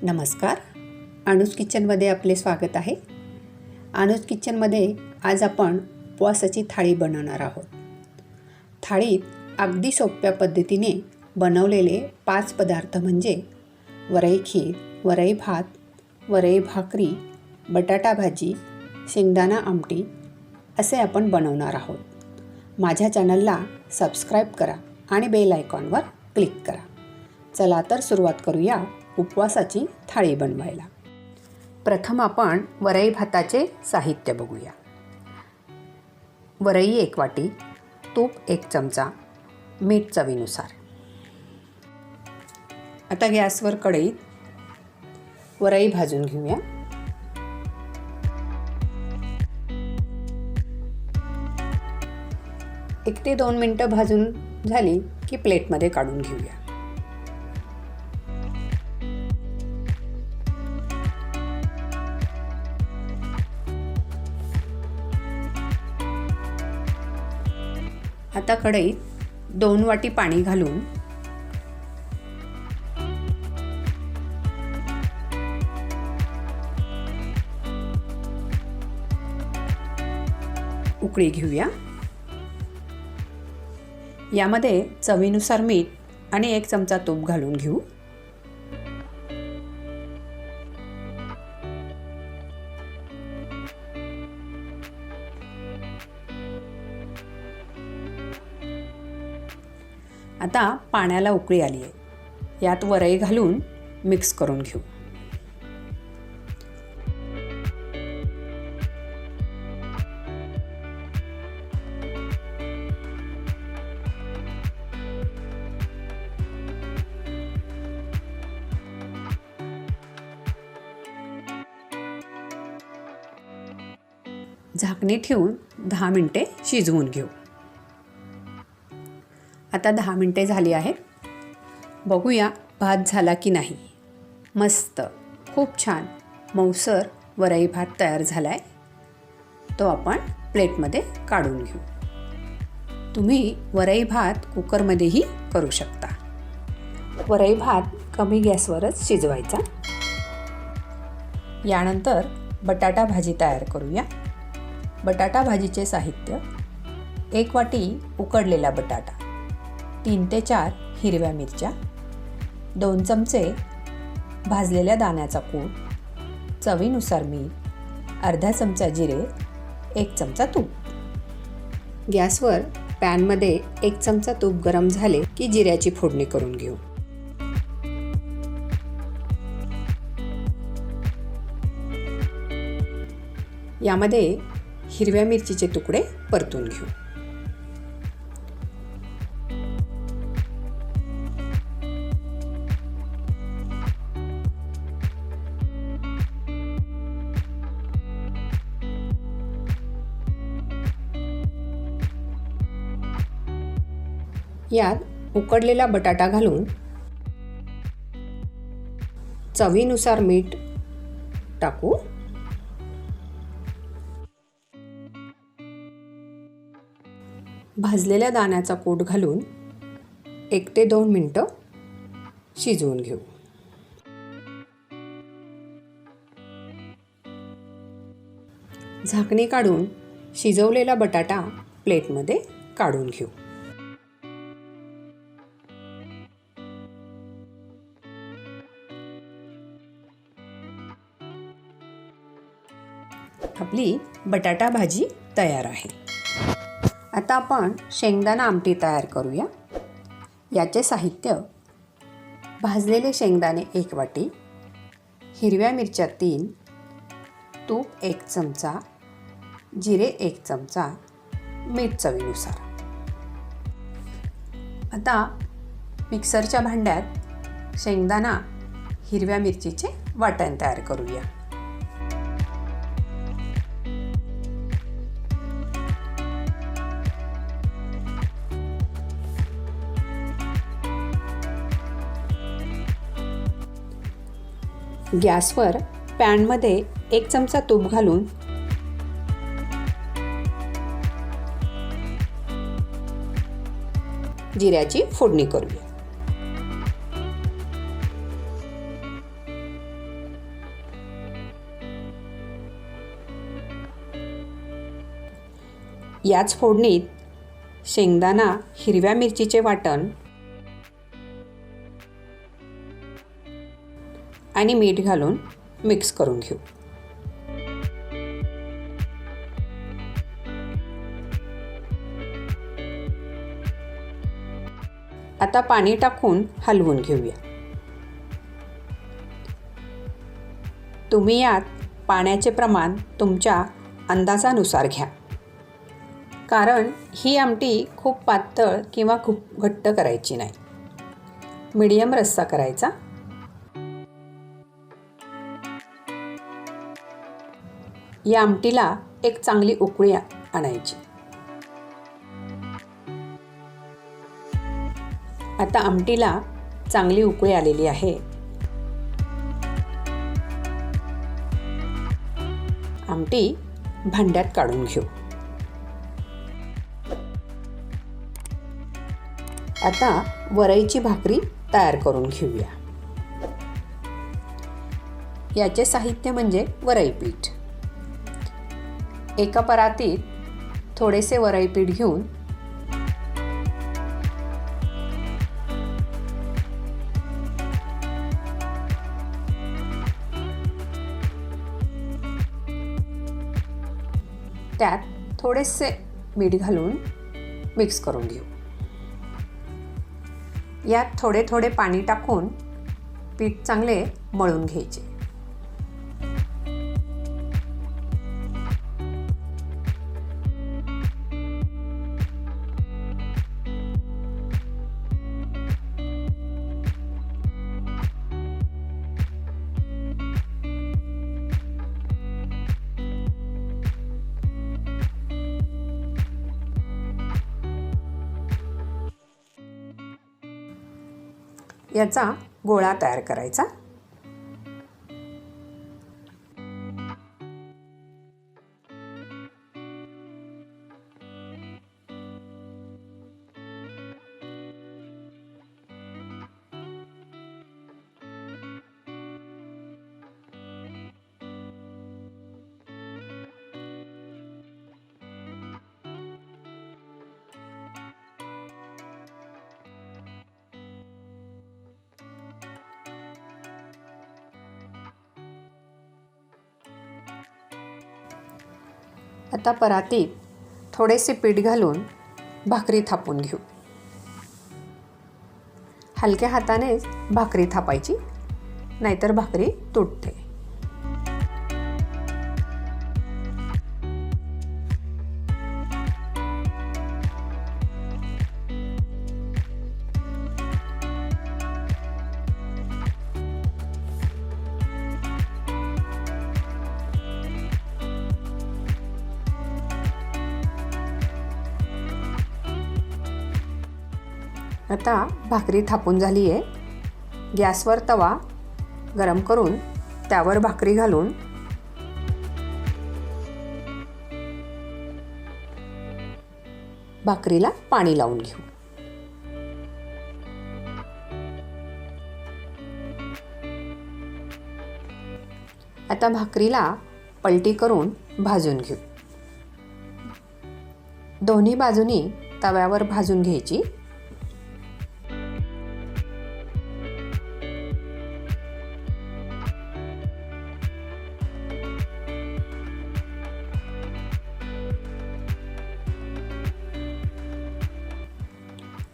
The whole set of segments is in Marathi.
नमस्कार, अनुज किचनमध्ये आपले स्वागत आहे. अनुज किचनमध्ये आज आपण उपवासाची थाळी बनवणार आहोत. थाळीत अगदी सोप्या पद्धतीने बनवलेले 5 पदार्थ म्हणजे वरई खीर, वरई भात, वरई भाकरी, बटाटा भाजी, शेंगदाणा आमटी असे आपण बनवणार आहोत. माझ्या चॅनलला सबस्क्राईब करा आणि बेल आयकॉनवर क्लिक करा. चला तर सुरुवात करूया उपवासाची थाळी बनवायला. प्रथम आपण वरई भाताचे साहित्य बघूया. वरई 1 वाटी, तूप 1 चमचा, मीठ चवीनुसार. आता गॅसवर कढईत वरई भाजून घेऊया. एक ते 2 मिनटं भाजून झाली की प्लेटमध्ये काढून घेऊया. आता कढईत 2 वाटी पाणी घालून उकळी घेऊया. यामध्ये चवीनुसार मीठ आणि 1 चमचा तूप घालून घेऊ. आता पाण्याला उकळी आली आहे. यात वरई घालून मिक्स करून घेऊ. झाकणी ठेवून 10 मिनिटे शिजवून घेऊ. आता 10 मिनिटे झाली आहेत. बघूया भात झाला की नाही. मस्त, खूप छान मऊसर वरई भात तयार झाला आहे. तो आपण प्लेटमध्ये काढून घेऊ. तुम्ही वरई भात कुकरमध्येही करू शकता. वरई भात कमी गॅसवरच शिजवायचा. यानंतर बटाटा भाजी तयार करूया. बटाटा भाजीचे साहित्य: 1 वाटी उकडलेला बटाटा, 3 ते 4 हिरव्या मिरच्या, 2 चमचे भाजलेल्या दाण्याचा कूट, चवीनुसार मीठ, अर्धा चमचा जिरे, 1 चमचा तूप. गॅसवर पॅनमध्ये 1 चमचा तूप गरम झाले की जिऱ्याची फोडणी करून घेऊ. यामध्ये हिरव्या मिरचीचे तुकडे परतून घेऊ. यात उकडलेला बटाटा घालून चवीनुसार मीठ टाकू. भाजलेल्या दाण्याचा कूट घालून 1 ते 2 मिनिटं शिजवून घेऊ. झाकणी काढून शिजवलेला बटाटा प्लेटमध्ये काढून घेऊ. आपली बटाटा भाजी तयार आहे. आता आपण शेंगदाणा आमटी तयार करूया. याचे साहित्य: भाजलेले शेंगदाणे 1 वाटी, हिरव्या मिरच्या 3, तूप 1 चमचा, जिरे 1 चमचा, मीठ चवीनुसार. आता मिक्सरच्या भांड्यात शेंगदाणा हिरव्या मिरचीचे वाटण तयार करूया. गॅसवर पॅनमध्ये 1 चमचा तूप घालून जिऱ्याची फोडणी करूया. याच फोडणीत शेंगदाणा हिरव्या मिरचीचे वाटण आणि मीठ घालून मिक्स करून घेऊ. आता पाणी टाकून हलवून घेऊया. तुम्ही यात पाण्याचे प्रमाण तुमच्या अंदाजानुसार घ्या, कारण ही आमटी खूप पातळ किंवा खूप घट्ट करायची नाही. मीडियम रस्सा करायचा. या आमटीला एक चांगली उकळी आणायची. आता आमटीला चांगली उकळी आलेली आहे. आमटी भांड्यात काढून घेऊ. आता वरईची भाकरी तयार करून घेऊया. याचे साहित्य म्हणजे वरई पीठ. एका परातीत थोडेसे वरई पीठ घेऊन त्यात थोडेसे मीठ घालून मिक्स करून घेऊ. यात थोडे थोडे पाणी टाकून पीठ चांगले मळून घ्यायचे. याचा गोळा तयार करायचा. आता परातीत थोडेसे पीठ घालून भाकरी थापून घेऊ. हलक्या हातानेच भाकरी थापायची, नाहीतर भाकरी तुटते. आता भाकरी थापून झाली आहे. गॅसवर तवा गरम करून त्यावर भाकरी घालून भाकरीला पाणी लावून घेऊ. आता भाकरीला पलटी करून भाजून घेऊ. दोन्ही बाजूनी तव्यावर भाजून घ्यायची.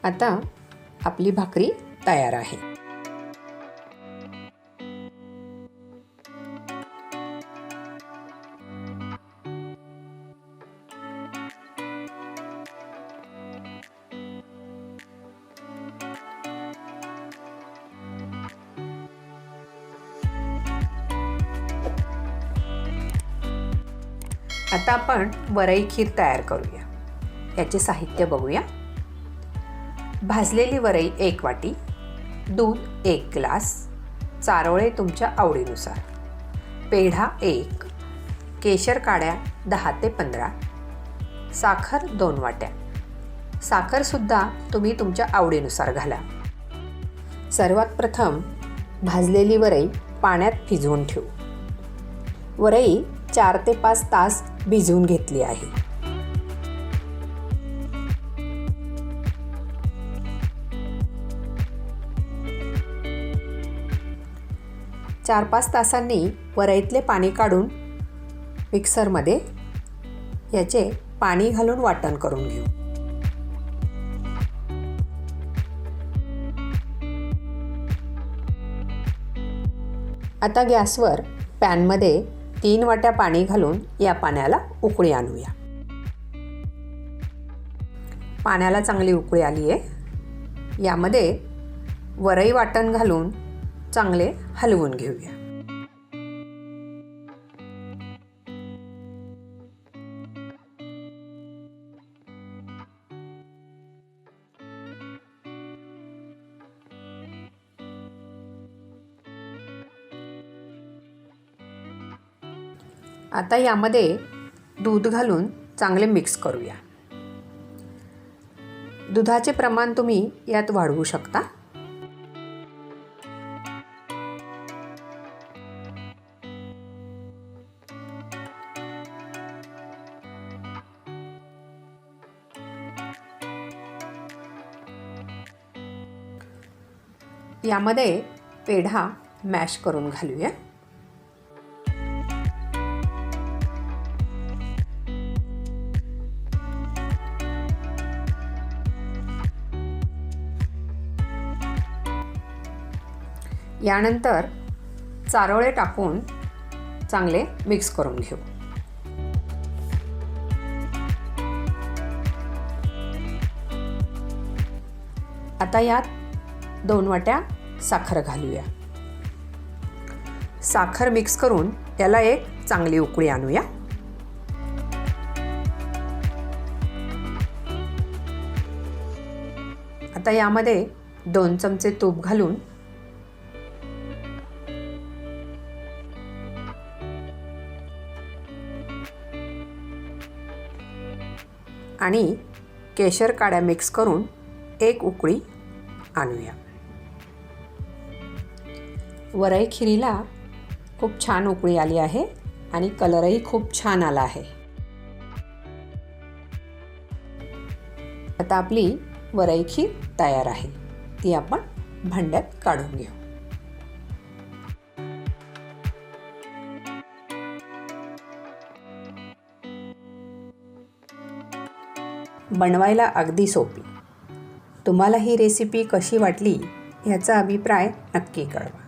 आता आपली भाकरी तयार आहे. आता आपण वरई खीर तयार करूया. याचे साहित्य बघूया. भाजलेली वरई 1 वाटी, दूध 1 ग्लास, चारोळे तुमच्या आवडीनुसार, पेढा 1, केशर काड्या 10 ते 15, साखर 2 वाट्या. साखरसुद्धा तुम्ही तुमच्या आवडीनुसार घाला. सर्वात प्रथम भाजलेली वरई पाण्यात भिजवून ठेवू. वरई 4 ते 5 तास भिजवून घेतली आहे. 4-5 तासांनी वरईतले पाणी काढून मिक्सरमध्ये याचे पाणी घालून वाटण करून घेऊ. आता गॅसवर पॅनमध्ये 3 वाट्या पाणी घालून या पाण्याला उकळी आणूया. पाण्याला चांगली उकळी आली आहे. यामध्ये वरई वाटण घालून चांगले हलवून घेऊया. आता यामध्ये दूध घालून चांगले मिक्स करूया. दुधाचे प्रमाण तुम्ही यात वाढवू शकता. यामध्ये पेढा मॅश करून घालूया. यानंतर चारोळे टाकून चांगले मिक्स करून घेऊ. आता यात 2 वाट्या साखर घालूया. साखर मिक्स करून याला एक चांगली उकळी आणूया. आता यामध्ये 2 चमचे तूप घालून आणि केशर काड्या मिक्स करून एक उकळी आणूया. वरई खिरीला खूप छान उकळी आली आहे आणि कलरही खूप छान आला आहे. आता आपली वरई खीर तयार आहे. ती आपण भांड्यात काढून घेऊ. बनवायला अगदी सोपी. तुम्हाला ही रेसिपी कशी वाटली याचा अभिप्राय नक्की कळवा.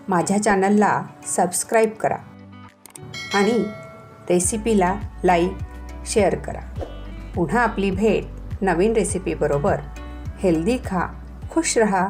माझ्या चॅनलला सबस्क्राईब करा आणि रेसिपीला लाईक शेअर करा. पुन्हा आपली भेट नवीन रेसिपीबरोबर. हेल्दी खा, खुश रहा.